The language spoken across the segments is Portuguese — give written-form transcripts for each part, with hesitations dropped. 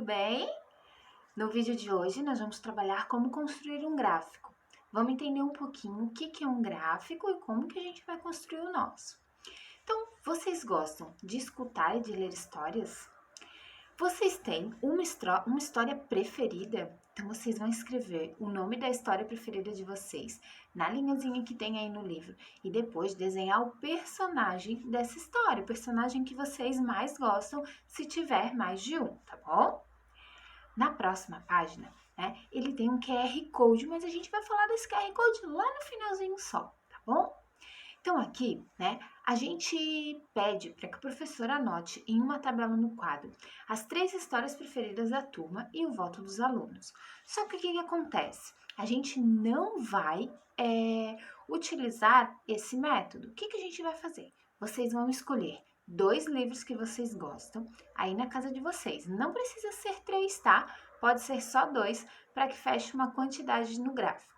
bem? No vídeo de hoje, nós vamos trabalhar como construir um gráfico. Vamos entender um pouquinho o que é um gráfico e como que a gente vai construir o nosso. Então, vocês gostam de escutar e de ler histórias? Vocês têm uma história preferida? Então, vocês vão escrever o nome da história preferida de vocês na linhazinha que tem aí no livro e depois desenhar o personagem dessa história, o personagem que vocês mais gostam, se tiver mais de um, tá bom? Na próxima página, ele tem um QR Code, mas a gente vai falar desse QR Code lá no finalzinho só, tá bom? Então, aqui, a gente pede para que o professor anote em uma tabela no quadro as 3 histórias preferidas da turma e o voto dos alunos. Só que o que acontece? A gente não vai utilizar esse método. O que a gente vai fazer? Vocês vão escolher 2 livros que vocês gostam aí na casa de vocês. Não precisa ser 3, tá? Pode ser só 2 para que feche uma quantidade no gráfico.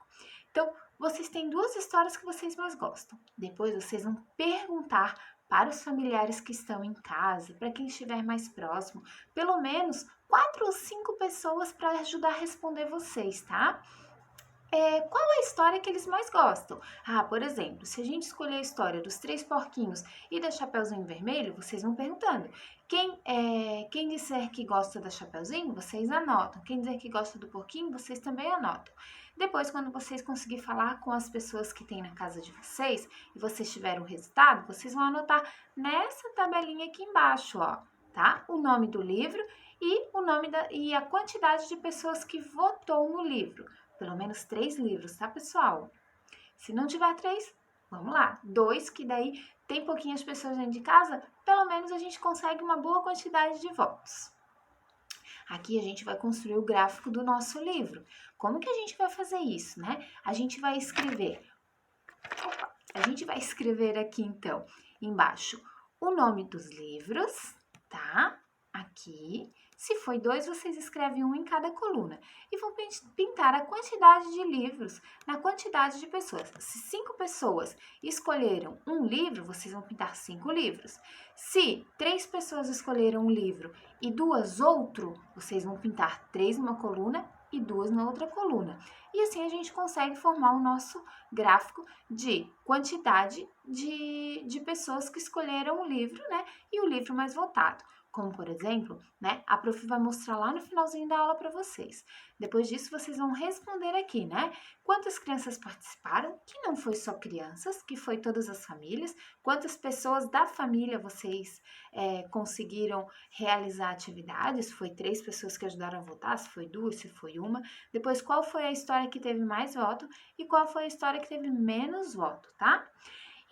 Então, vocês têm 2 histórias que vocês mais gostam. Depois vocês vão perguntar para os familiares que estão em casa, para quem estiver mais próximo, pelo menos 4 ou 5 pessoas para ajudar a responder vocês, tá? Qual é a história que eles mais gostam? Por exemplo, se a gente escolher a história dos 3 porquinhos e da Chapeuzinho Vermelho, vocês vão perguntando. Quem disser que gosta da Chapeuzinho, vocês anotam. Quem dizer que gosta do porquinho, vocês também anotam. Depois, quando vocês conseguirem falar com as pessoas que tem na casa de vocês e vocês tiverem o resultado, vocês vão anotar nessa tabelinha aqui embaixo, ó, tá? O nome do livro e a quantidade de pessoas que votou no livro. Pelo menos 3 livros, tá, pessoal? Se não tiver 3, vamos lá. 2, que daí tem pouquinhas pessoas dentro de casa, pelo menos a gente consegue uma boa quantidade de votos. Aqui a gente vai construir o gráfico do nosso livro. Como que a gente vai fazer isso, né? A gente vai escrever aqui, então, embaixo, o nome dos livros, tá? Aqui. Se foi 2, vocês escrevem um em cada coluna. E vão pintar a quantidade de livros na quantidade de pessoas. Se 5 pessoas escolheram um livro, vocês vão pintar 5 livros. Se 3 pessoas escolheram um livro e 2 outro, vocês vão pintar 3 numa coluna e 2 na outra coluna. E assim a gente consegue formar o nosso gráfico de quantidade de pessoas que escolheram o livro, e o livro mais votado. Como, por exemplo, a prof vai mostrar lá no finalzinho da aula para vocês. Depois disso, vocês vão responder aqui, quantas crianças participaram, que não foi só crianças, que foi todas as famílias, quantas pessoas da família vocês conseguiram realizar atividades, se foi 3 pessoas que ajudaram a votar, se foi 2, se foi 1. Depois, qual foi a história que teve mais voto e qual foi a história que teve menos voto, tá?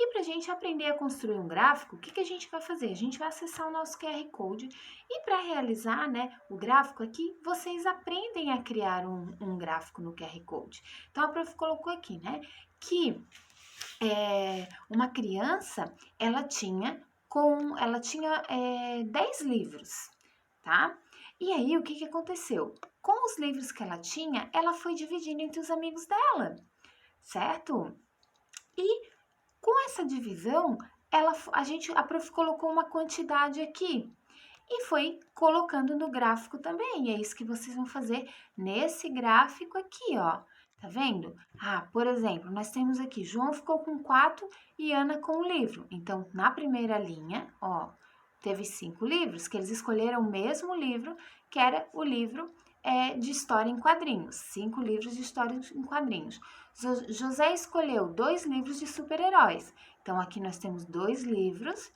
E para a gente aprender a construir um gráfico, o que a gente vai fazer? A gente vai acessar o nosso QR Code e para realizar o gráfico aqui, vocês aprendem a criar um gráfico no QR Code. Então, a prof colocou aqui, que uma criança, ela tinha 10 livros, tá? E aí, o que aconteceu? Com os livros que ela tinha, ela foi dividindo entre os amigos dela, certo? E com essa divisão, a prof colocou uma quantidade aqui e foi colocando no gráfico também. E é isso que vocês vão fazer nesse gráfico aqui, ó. Tá vendo? Por exemplo, nós temos aqui, João ficou com 4 e Ana com um livro. Então, na primeira linha, ó, teve 5 livros que eles escolheram o mesmo livro, que era o livro de história em quadrinhos, 5 livros de história em quadrinhos. José escolheu 2 livros de super-heróis. Então, aqui nós temos 2 livros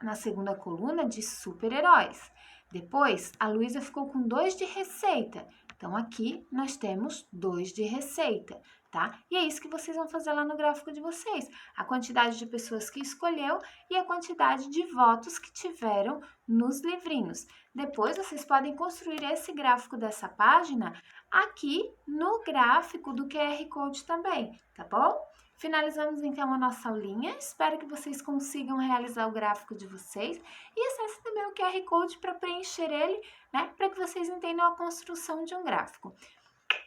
na segunda coluna de super-heróis. Depois, a Luísa ficou com 2 de receita. Então, aqui nós temos 2 de receita, tá? E é isso que vocês vão fazer lá no gráfico de vocês. A quantidade de pessoas que escolheu e a quantidade de votos que tiveram nos livrinhos. Depois, vocês podem construir esse gráfico dessa página aqui no gráfico do QR Code também, tá bom? Finalizamos então a nossa aulinha, espero que vocês consigam realizar o gráfico de vocês e acesse também o QR Code para preencher ele, para que vocês entendam a construção de um gráfico.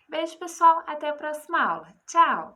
Beijo, pessoal, até a próxima aula. Tchau!